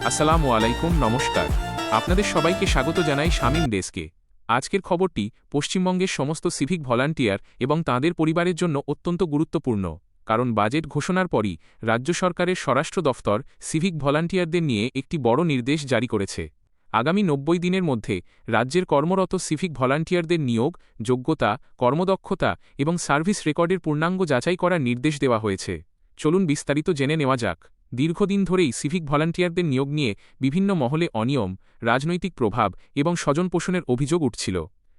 আসসালামু আলাইকুম, নমস্কার। আপনাদের সবাইকে স্বাগত জানাই শামীম ডেস্কে। আজকের খবরটি পশ্চিমবঙ্গের সমস্ত সিভিক ভলান্টিয়ার এবং তাঁদের পরিবারের জন্য অত্যন্ত গুরুত্বপূর্ণ, কারণ বাজেট ঘোষণার পরই রাজ্য সরকারের স্বরাষ্ট্র দফতর সিভিক ভলান্টিয়ারদের নিয়ে একটি বড় নির্দেশ জারি করেছে। আগামী ৯০ দিনের মধ্যে রাজ্যের কর্মরত সিভিক ভলান্টিয়ারদের নিয়োগ, যোগ্যতা, কর্মদক্ষতা এবং সার্ভিস রেকর্ডের পূর্ণাঙ্গ যাচাই করার নির্দেশ দেওয়া হয়েছে। চলুন বিস্তারিত জেনে নেওয়া যাক। দীর্ঘদিন ধরেই সিভিক ভলান্টিয়ারদের নিয়োগ নিয়ে বিভিন্ন মহলে অনিয়ম, রাজনৈতিক প্রভাব এবং স্বজনপোষণের অভিযোগ উঠছিল।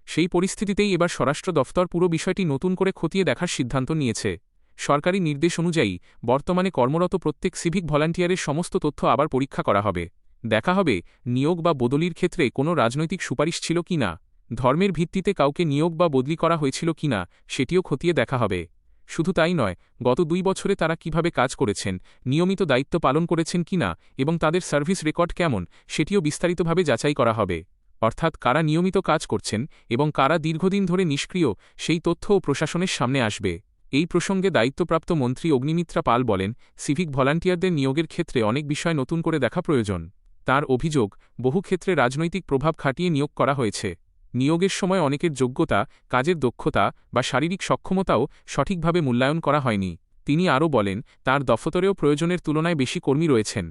সেই পরিস্থিতিতেই এবার স্বরাষ্ট্র দফতর পুরো বিষয়টি নতুন করে খতিয়ে দেখার সিদ্ধান্ত নিয়েছে। সরকারি নির্দেশ অনুযায়ী বর্তমানে কর্মরত প্রত্যেক সিভিক ভলান্টিয়ারের সমস্ত তথ্য আবার পরীক্ষা করা হবে। দেখা হবে নিয়োগ বা বদলির ক্ষেত্রে কোনো রাজনৈতিক সুপারিশ ছিল কিনা, ধর্মের ভিত্তিতে কাউকে নিয়োগ বা বদলি করা হয়েছিল কিনা সেটিও খতিয়ে দেখা হবে। শুধু তাই নয়, গত ২ বছরে তারা কিভাবে কাজ করেছেন, নিয়মিত দায়িত্ব পালন করেছেন কিনা এবং তাদের সার্ভিস রেকর্ড কেমন সেটিও বিস্তারিতভাবে যাচাই করা হবে। অর্থাৎ কারা নিয়মিত কাজ করছেন এবং কারা দীর্ঘদিন ধরে নিষ্ক্রিয়, সেই তথ্যও প্রশাসনের সামনে আসবে। এই প্রসঙ্গে দায়িত্বপ্রাপ্ত মন্ত্রী অগ্নিমিত্রা পাল বলেন, সিভিক ভলান্টিয়ারদের নিয়োগের ক্ষেত্রে অনেক বিষয় নতুন করে দেখা প্রয়োজন। তাঁর অভিযোগ, বহু ক্ষেত্রে রাজনৈতিক প্রভাব খাটিয়ে নিয়োগ করা হয়েছে। নিয়োগের সময় অনেকের যোগ্যতা, কাজের দক্ষতা বা শারীরিক সক্ষমতাও সঠিকভাবে মূল্যায়ন করা হয়নি। তিনি আরও বলেন, তাঁর দফতরেও প্রয়োজনের তুলনায় বেশি কর্মী রয়েছেন।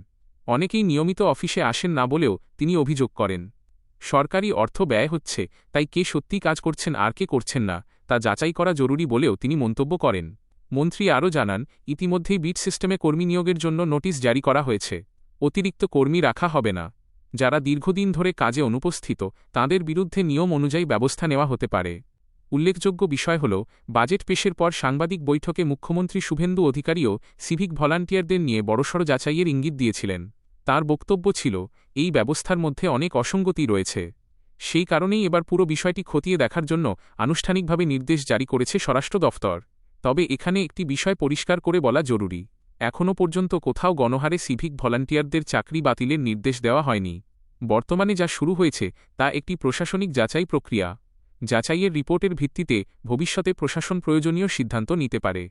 অনেকেই নিয়মিত অফিসে আসেন না বলেও তিনি অভিযোগ করেন। সরকারি অর্থ ব্যয় হচ্ছে, তাই কে সত্যি কাজ করছেন আর কে করছেন না তা যাচাই করা জরুরি বলেও তিনি মন্তব্য করেন। মন্ত্রী আরও জানান, ইতিমধ্যেই বিট সিস্টেমে কর্মী নিয়োগের জন্য নোটিশ জারি করা হয়েছে। অতিরিক্ত কর্মী রাখা হবে না। যারা দীর্ঘদিন ধরে কাজে অনুপস্থিত তাঁদের বিরুদ্ধে নিয়ম অনুযায়ী ব্যবস্থা নেওয়া হতে পারে। উল্লেখযোগ্য বিষয় হল, বাজেট পেশের পর সাংবাদিক বৈঠকে মুখ্যমন্ত্রী শুভেন্দু অধিকারীও সিভিক ভলান্টিয়ারদের নিয়ে বড়সড় যাচাইয়ের ইঙ্গিত দিয়েছিলেন। তার বক্তব্য ছিল, এই ব্যবস্থার মধ্যে অনেক অসঙ্গতি রয়েছে। সেই কারণেই এবার পুরো বিষয়টি খতিয়ে দেখার জন্য আনুষ্ঠানিকভাবে নির্দেশ জারি করেছে স্বরাষ্ট্র দফতর। তবে এখানে একটি বিষয় পরিষ্কার করে বলা জরুরি, এখনও পর্যন্ত কোথাও গণহারে সিভিক ভলান্টিয়ারদের চাকরি বাতিলের নির্দেশ দেওয়া হয়নি। বর্তমানে যা শুরু হয়েছে তা একটি প্রশাসনিক যাচাই প্রক্রিয়া। যাচাইয়ের রিপোর্টের ভিত্তিতে ভবিষ্যতে প্রশাসন প্রয়োজনীয় সিদ্ধান্ত নিতে পারে।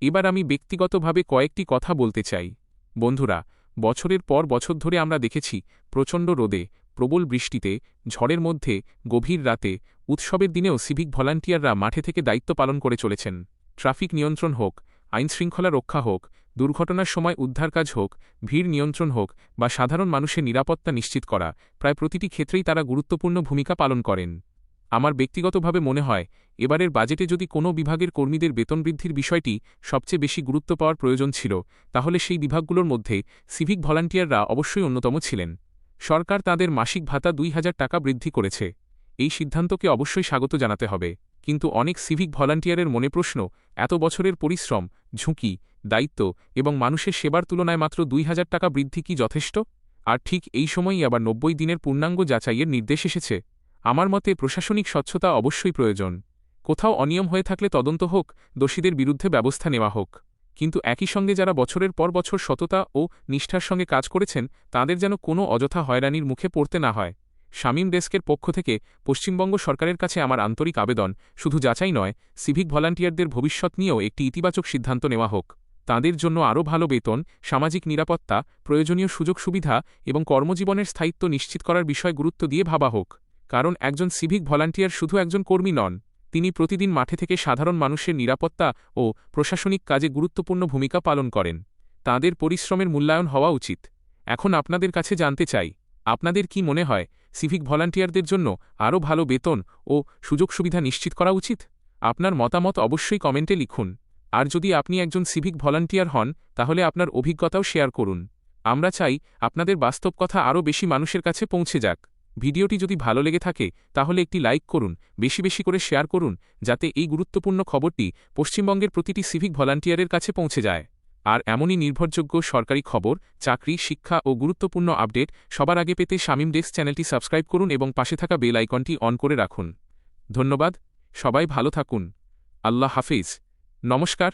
এবার আমি ব্যক্তিগতভাবে কয়েকটি কথা বলতে চাই। বন্ধুরা, বছরের পর বছর ধরে আমরা দেখেছি প্রচণ্ড রোদে, প্রবল বৃষ্টিতে, ঝড়ের মধ্যে, গভীর রাতে, উৎসবের দিনেও সিভিক ভলান্টিয়াররা মাঠে থেকে দায়িত্ব পালন করে চলেছেন। ট্রাফিক নিয়ন্ত্রণ হোক, আইনশৃঙ্খলা রক্ষা হোক, দুর্ঘটনার সময় উদ্ধার কাজ হোক, ভিড় নিয়ন্ত্রণ হোক বা সাধারণ মানুষের নিরাপত্তা নিশ্চিত করা, প্রায় প্রতিটি ক্ষেত্রেই তারা গুরুত্বপূর্ণ ভূমিকা পালন করেন। আমার ব্যক্তিগতভাবে মনে হয়, এবারের বাজেটে যদি কোনো বিভাগের কর্মীদের বেতন বৃদ্ধির বিষয়টি সবচেয়ে বেশি গুরুত্ব পাওয়ার প্রয়োজন ছিল, তাহলে সেই বিভাগগুলোর মধ্যে সিভিক ভলান্টিয়াররা অবশ্যই অন্যতম ছিলেন। সরকার তাঁদের মাসিক ভাতা ২,০০০ টাকা বৃদ্ধি করেছে। এই সিদ্ধান্তকে অবশ্যই স্বাগত জানাতে হবে। কিন্তু অনেক সিভিক ভলান্টিয়ারের মনে প্রশ্ন, এত বছরের পরিশ্রম, ঝুঁকি, দায়িত্ব এবং মানুষের সেবার তুলনায় মাত্র ২,০০০ টাকা বৃদ্ধি কি যথেষ্ট? আর ঠিক এই সময়ই আবার ৯০ দিনের পূর্ণাঙ্গ যাচাইয়ের নির্দেশ এসেছে। আমার মতে প্রশাসনিক স্বচ্ছতা অবশ্যই প্রয়োজন। কোথাও অনিয়ম হয়ে থাকলে তদন্ত হোক, দোষীদের বিরুদ্ধে ব্যবস্থা নেওয়া হোক। কিন্তু একই সঙ্গে যারা বছরের পর বছর সততা ও নিষ্ঠার সঙ্গে কাজ করেছেন তাঁদের যেন কোনো অযথা হয়রানির মুখে পড়তে না হয়। শামীম ডেস্কের পক্ষ থেকে পশ্চিমবঙ্গ সরকারের কাছে আমার আন্তরিক আবেদন, শুধু যাচাই নয়, সিভিক ভলান্টিয়ারদের ভবিষ্যৎ নিয়েও একটি ইতিবাচক সিদ্ধান্ত নেওয়া হোক। তাঁদের জন্য আরও ভালো বেতন, সামাজিক নিরাপত্তা, প্রয়োজনীয় সুযোগ সুবিধা এবং কর্মজীবনের স্থায়িত্ব নিশ্চিত করার বিষয় গুরুত্ব দিয়ে ভাবা হোক। কারণ একজন সিভিক ভলান্টিয়ার শুধু একজন কর্মী নন, তিনি প্রতিদিন মাঠে থেকে সাধারণ মানুষের নিরাপত্তা ও প্রশাসনিক কাজে গুরুত্বপূর্ণ ভূমিকা পালন করেন। তাঁদের পরিশ্রমের মূল্যায়ন হওয়া উচিত। এখন আপনাদের কাছে জানতে চাই, আপনাদের কি মনে হয়, সিভিক ভলান্টিয়ারদের জন্য আরও ভালো বেতন ও সুযোগ সুবিধা নিশ্চিত করা উচিত? আপনার মতামত অবশ্যই কমেন্টে লিখুন। আর যদি আপনি একজন সিভিক ভলান্টিয়ার হন, তাহলে আপনার অভিজ্ঞতাও শেয়ার করুন। আমরা চাই আপনাদের বাস্তব কথা আরও বেশি মানুষের কাছে পৌঁছে যাক। ভিডিওটি যদি ভালো লেগে থাকে তাহলে একটি লাইক করুন, বেশি বেশি করে শেয়ার করুন, যাতে এই গুরুত্বপূর্ণ খবরটি পশ্চিমবঙ্গের প্রতিটি সিভিক ভলান্টিয়ারের কাছে পৌঁছে যায়। আর এমনই নির্ভরযোগ্য সরকারি খবর, চাকরি, শিক্ষা ও গুরুত্বপূর্ণ আপডেট সবার আগে পেতে শামীম ডেস্ক চ্যানেলটি সাবস্ক্রাইব করুন এবং পাশে থাকা বেল আইকনটি অন করে রাখুন। ধন্যবাদ। সবাই ভালো থাকুন। আল্লাহ হাফেজ। নমস্কার।